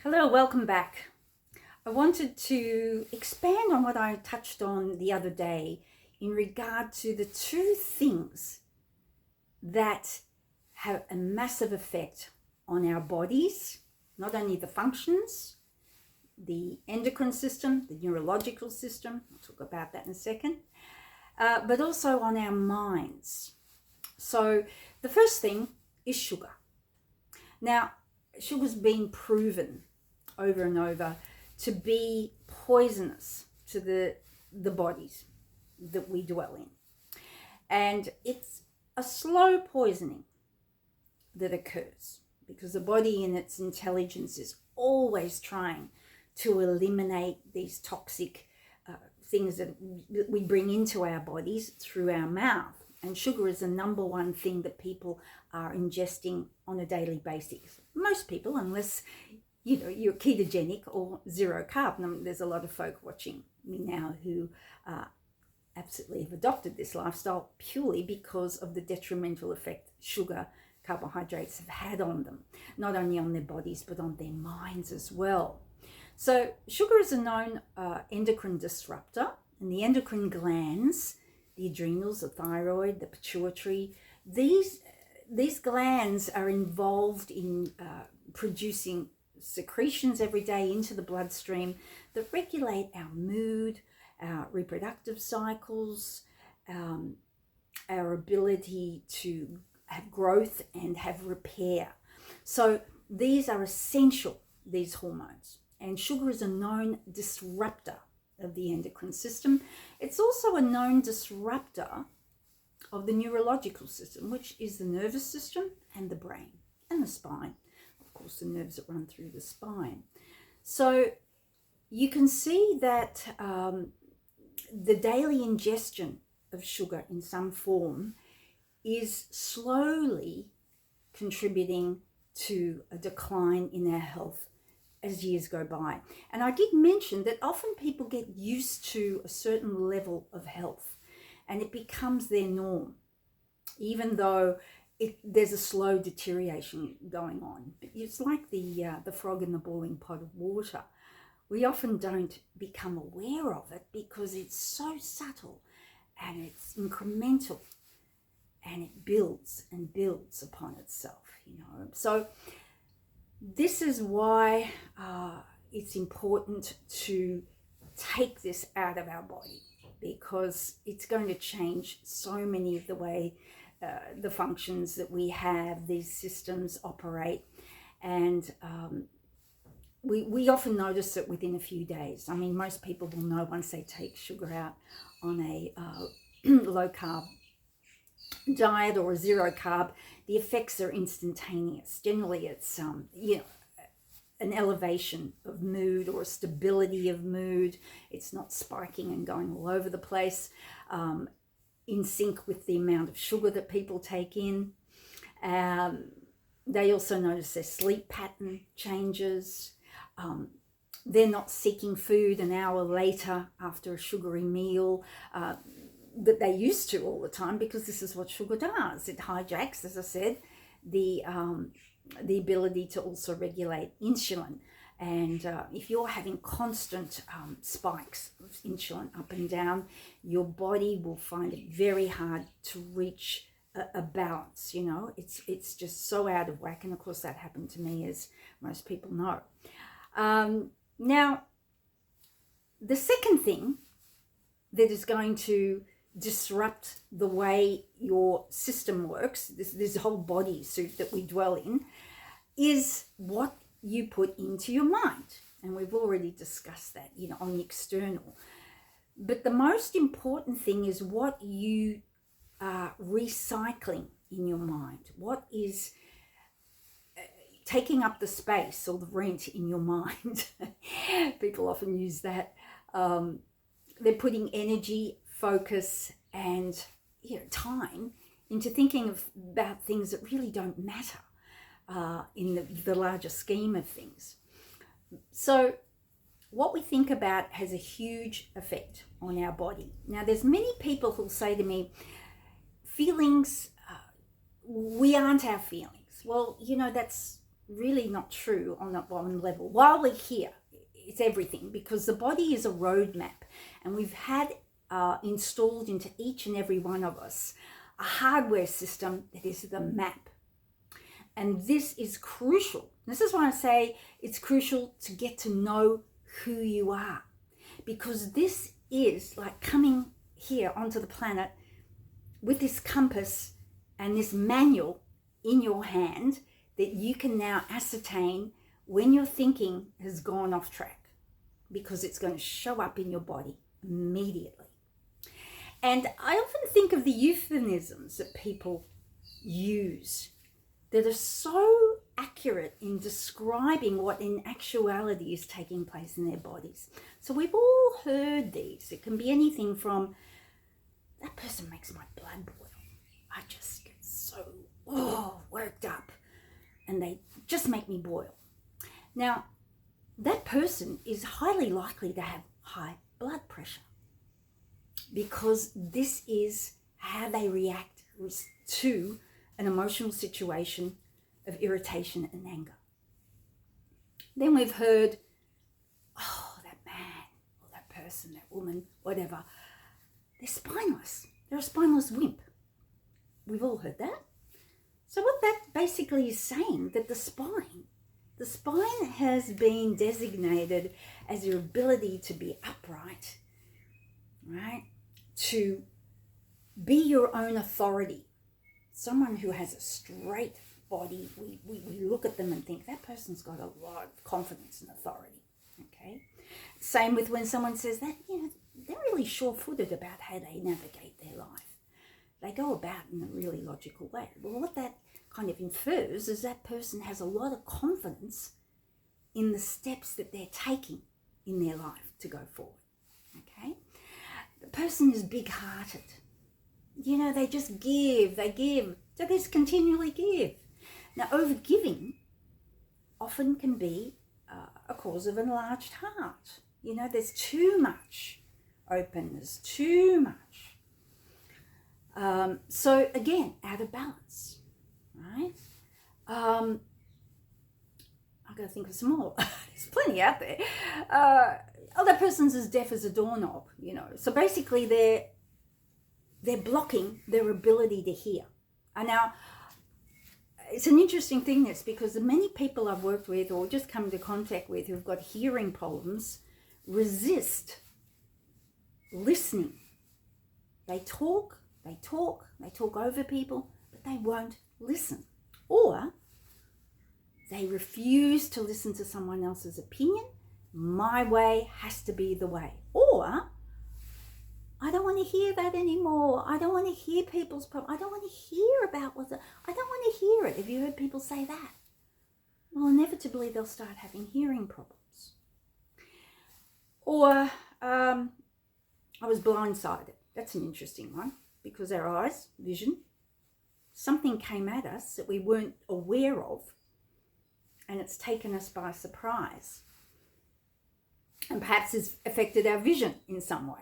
Hello, welcome back. I wanted to expand on what I touched on the other day in regard to the two things that have a massive effect on our bodies, not only the functions, the endocrine system, the neurological system, I'll talk about that in a second, but also on our minds. So the first thing is sugar. Now, sugar's been proven over and over to be poisonous to the bodies that we dwell in. And it's a slow poisoning that occurs because the body in its intelligence is always trying to eliminate these toxic things that we bring into our bodies through our mouth. And sugar is the number one thing that people are ingesting on a daily basis. Most people, unless you're ketogenic or zero carb. And there's a lot of folk watching me now who absolutely have adopted this lifestyle purely because of the detrimental effect sugar, carbohydrates have had on them, not only on their bodies but on their minds as well. So sugar is a known endocrine disruptor, and the endocrine glands, the adrenals, the thyroid, the pituitary, these glands are involved in producing secretions every day into the bloodstream that regulate our mood, our reproductive cycles, our ability to have growth and have repair. So these are essential, these hormones. And sugar is a known disruptor of the endocrine system. It's also a known disruptor of the neurological system, which is the nervous system and the brain and the spine. Of course, the nerves that run through the spine. So you can see that the daily ingestion of sugar in some form is slowly contributing to a decline in our health as years go by. And I did mention that often people get used to a certain level of health and it becomes their norm, even though there's a slow deterioration going on. It's like the frog in the boiling pot of water. We often don't become aware of it because it's so subtle and it's incremental and it builds and builds upon itself, So this is why it's important to take this out of our body, because it's going to change so many of the way the functions that we have, these systems operate. And we often notice it within a few days. I mean, most people will know once they take sugar out on a low carb diet or a zero carb, the effects are instantaneous. Generally, it's an elevation of mood or a stability of mood. It's not spiking and going all over the place, in sync with the amount of sugar that people take in. They also notice their sleep pattern changes. They're not seeking food an hour later after a sugary meal that they used to all the time, because this is what sugar does. It hijacks, as I said, the ability to also regulate insulin. And if you're having constant spikes of insulin up and down, your body will find it very hard to reach a balance. It's just so out of whack. And of course that happened to me, as most people know. Now, the second thing that is going to disrupt the way your system works, this whole body suit that we dwell in, is what you put into your mind. And we've already discussed that, on the external. But the most important thing is what you are recycling in your mind. What is taking up the space or the rent in your mind? People often use that. They're putting energy, focus, and time into thinking about things that really don't matter in the larger scheme of things. So what we think about has a huge effect on our body. Now, there's many people who'll say to me, feelings, we aren't our feelings. Well, that's really not true on that one level. While we're here, it's everything, because the body is a roadmap, and we've had installed into each and every one of us a hardware system that is the map. And this is crucial. This is why I say it's crucial to get to know who you are, because this is like coming here onto the planet with this compass and this manual in your hand that you can now ascertain when your thinking has gone off track, because it's going to show up in your body immediately. And I often think of the euphemisms that people use that are so accurate in describing what in actuality is taking place in their bodies. So we've all heard these. It can be anything from, that person makes my blood boil. I just get so worked up, and they just make me boil. Now, that person is highly likely to have high blood pressure, because this is how they react to an emotional situation of irritation and anger. Then we've heard, oh, that man or that person, that woman, whatever, they're spineless. They're a spineless wimp. We've all heard that. So what that basically is saying, that the spine has been designated as your ability to be upright, right? To be your own authority. Someone who has a straight body, we look at them and think that person's got a lot of confidence and authority, okay? Same with when someone says that, they're really sure-footed about how they navigate their life. They go about in a really logical way. Well, what that kind of infers is that person has a lot of confidence in the steps that they're taking in their life to go forward, okay? The person is big-hearted. They just give, they give. So they just continually give. Now, over-giving often can be a cause of enlarged heart. There's too much openness, too much. So again, out of balance, right? I've got to think of some more. There's plenty out there. That person's as deaf as a doorknob, So basically they're blocking their ability to hear. And now, it's an interesting thing, this, because the many people I've worked with or just come into contact with who've got hearing problems resist listening. They talk over people, but they won't listen. Or they refuse to listen to someone else's opinion. My way has to be the way. Or, I don't want to hear that anymore. I don't want to hear people's problems. I don't want to hear about I don't want to hear it. Have you heard people say that? Well, inevitably they'll start having hearing problems. Or, I was blindsided. That's an interesting one, because our eyes, vision, something came at us that we weren't aware of, and it's taken us by surprise. And perhaps it's affected our vision in some way.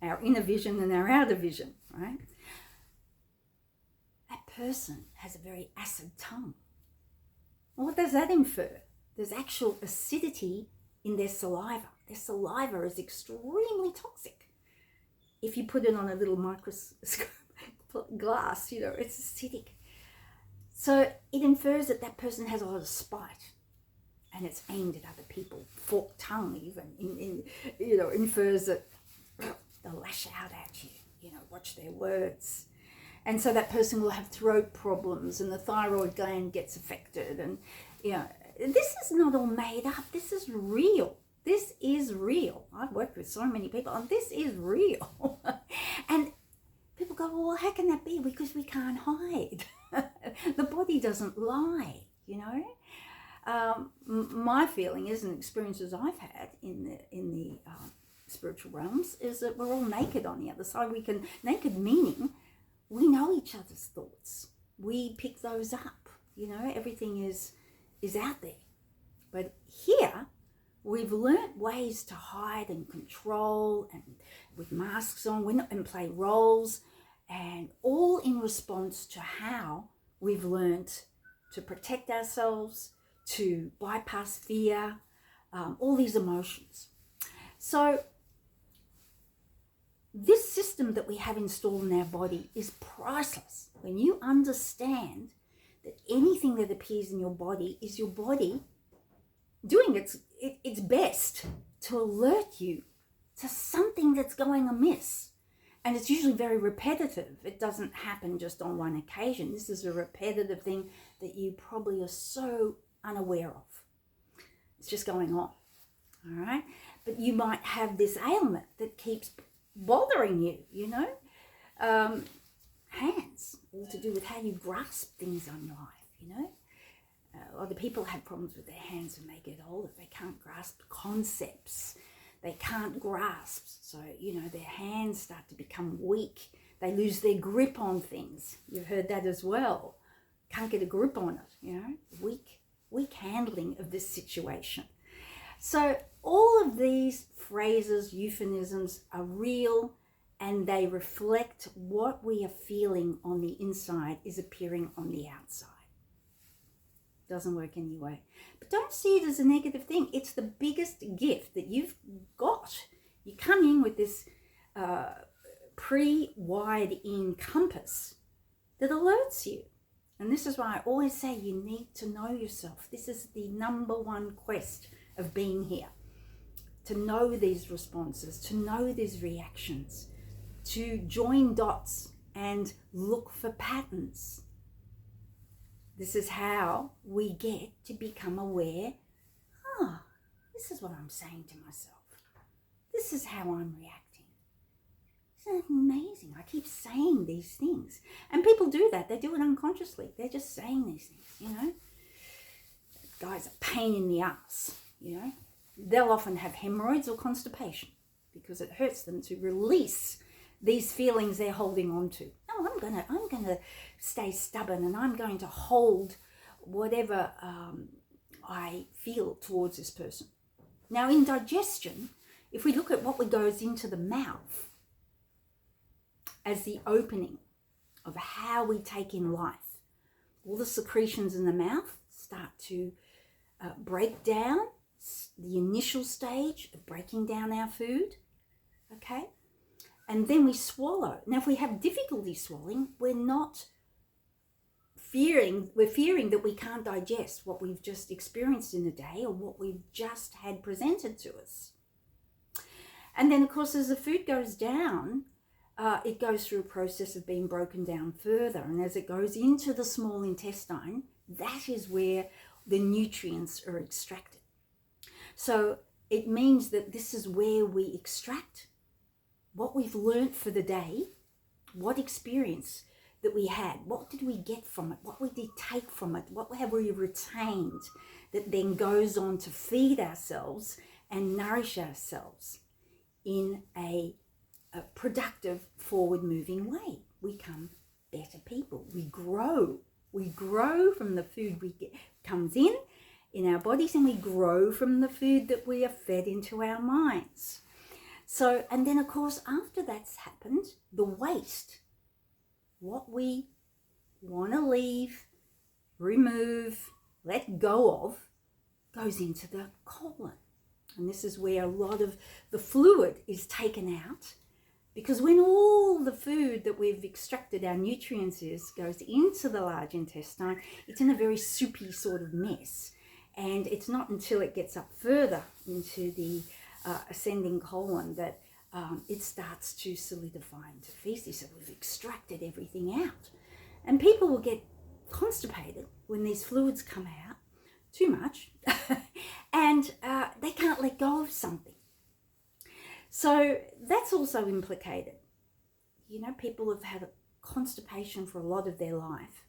Our inner vision and our outer vision, right? That person has a very acid tongue. Well, what does that infer? There's actual acidity in their saliva. Their saliva is extremely toxic. If you put it on a little microscope glass, it's acidic. So it infers that that person has a lot of spite, and it's aimed at other people. Forked tongue even infers that they'll lash out at you, watch their words. And so that person will have throat problems, and the thyroid gland gets affected. And, this is not all made up. This is real. This is real. I've worked with so many people, and this is real. And people go, well, how can that be? Because we can't hide. The body doesn't lie, My feeling is, and experiences I've had in the spiritual realms, is that we're all naked on the other side. Naked meaning we know each other's thoughts. We pick those up. Everything is out there. But here, we've learnt ways to hide and control, and with masks on, and play roles, and all in response to how we've learnt to protect ourselves, to bypass fear, all these emotions. So this system that we have installed in our body is priceless. When you understand that anything that appears in your body is your body doing its best to alert you to something that's going amiss. And it's usually very repetitive. It doesn't happen just on one occasion. This is a repetitive thing that you probably are so unaware of. It's just going on, all right? But you might have this ailment that keeps bothering you, you know? Hands, all to do with how you grasp things in life, you know? A lot of people have problems with their hands when they get older. They can't grasp concepts. They can't grasp. So, you know, their hands start to become weak. They lose their grip on things. You've heard that as well. Can't get a grip on it, you know? Weak handling of this situation. So all of these phrases, euphemisms are real, and they reflect what we are feeling on the inside is appearing on the outside. Doesn't work anyway. But don't see it as a negative thing. It's the biggest gift that you've got. You come in with this pre-wired in compass that alerts you. And this is why I always say you need to know yourself. This is the number one quest of being here. To know these responses, to know these reactions, to join dots and look for patterns. This is how we get to become aware, this is what I'm saying to myself. This is how I'm reacting. Isn't that amazing? I keep saying these things. And people do that. They do it unconsciously. They're just saying these things, you know. Guys, a pain in the ass, you know. They'll often have hemorrhoids or constipation because it hurts them to release these feelings they're holding on to. No, I'm gonna stay stubborn, and I'm going to hold whatever I feel towards this person. Now, in digestion, if we look at what goes into the mouth as the opening of how we take in life, all the secretions in the mouth start to break down. The initial stage of breaking down our food, okay? And then we swallow. Now, if we have difficulty swallowing, we're fearing that we can't digest what we've just experienced in the day or what we've just had presented to us. And then, of course, as the food goes down, it goes through a process of being broken down further. And as it goes into the small intestine, that is where the nutrients are extracted. So it means that this is where we extract what we've learnt for the day, what experience that we had, what did we get from it, what we did take from it, what have we retained that then goes on to feed ourselves and nourish ourselves in a productive, forward-moving way. We become better people. We grow from the food comes in our bodies, and we grow from the food that we are fed into our minds. So, and then of course, after that's happened, the waste, what we want to leave, remove, let go of, goes into the colon. And this is where a lot of the fluid is taken out, because when all the food that we've extracted, our nutrients goes into the large intestine, it's in a very soupy sort of mess. And it's not until it gets up further into the ascending colon that it starts to solidify into feces. So we've extracted everything out. And people will get constipated when these fluids come out too much and they can't let go of something. So that's also implicated. You know, people have had constipation for a lot of their life.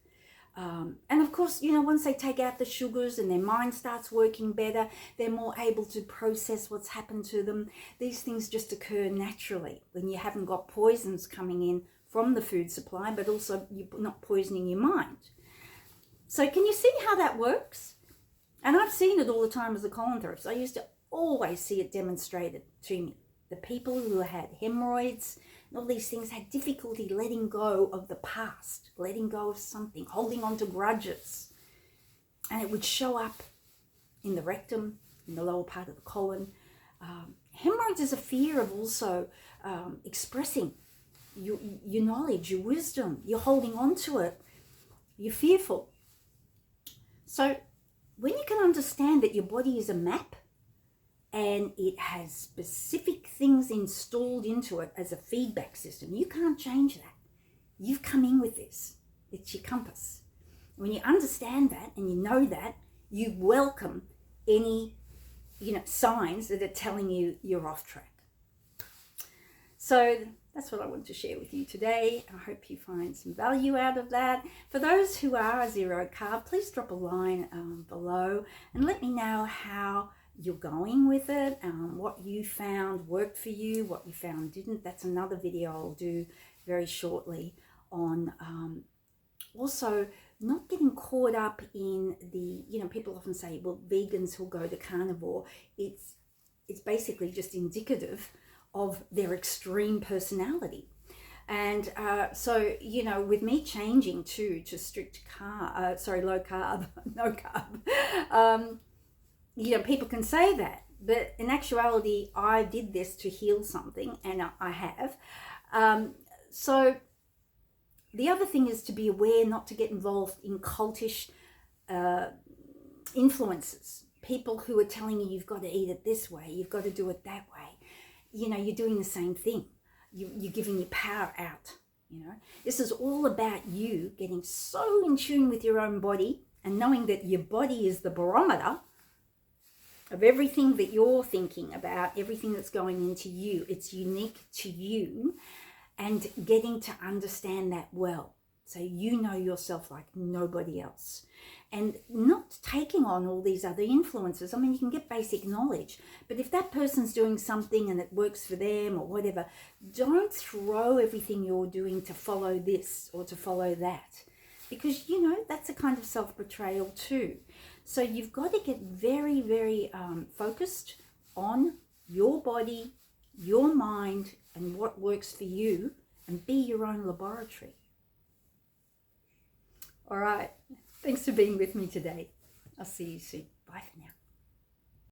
And of course, you know, once they take out the sugars and their mind starts working better, they're more able to process what's happened to them. These things just occur naturally when you haven't got poisons coming in from the food supply, but also you're not poisoning your mind. So can you see how that works? And I've seen it all the time as a colon therapist. I used to always see it demonstrated to me. The people who had hemorrhoids and all these things had difficulty letting go of the past, letting go of something, holding on to grudges. And it would show up in the rectum, in the lower part of the colon. Hemorrhoids is a fear of also expressing your knowledge, your wisdom. You're holding on to it. You're fearful. So when you can understand that your body is a map and it has specific things installed into it as a feedback system, you can't change that. You've come in with this. It's your compass. When you understand that and you know that, you welcome any signs that are telling you you're off track. So that's what I want to share with you today. I hope you find some value out of that. For those who are zero carb, please drop a line below and let me know how you're going with it, what you found worked for you, what you found didn't. That's another video I'll do very shortly on also not getting caught up in the, people often say, well, vegans who'll go to carnivore, it's basically just indicative of their extreme personality. And so, with me changing to strict low carb, no carb, people can say that, but in actuality, I did this to heal something, and I have. So the other thing is to be aware not to get involved in cultish influences. People who are telling you you've got to eat it this way, you've got to do it that way. You're doing the same thing. You're giving your power out. This is all about you getting so in tune with your own body and knowing that your body is the barometer of everything that you're thinking about, everything that's going into you. It's unique to you, and getting to understand that well. So you know yourself like nobody else. And not taking on all these other influences. I mean, you can get basic knowledge, but if that person's doing something and it works for them or whatever, don't throw everything you're doing to follow this or to follow that. Because, that's a kind of self-betrayal too. So you've got to get very, very focused on your body, your mind, and what works for you, and be your own laboratory. All right. Thanks for being with me today. I'll see you soon. Bye for now.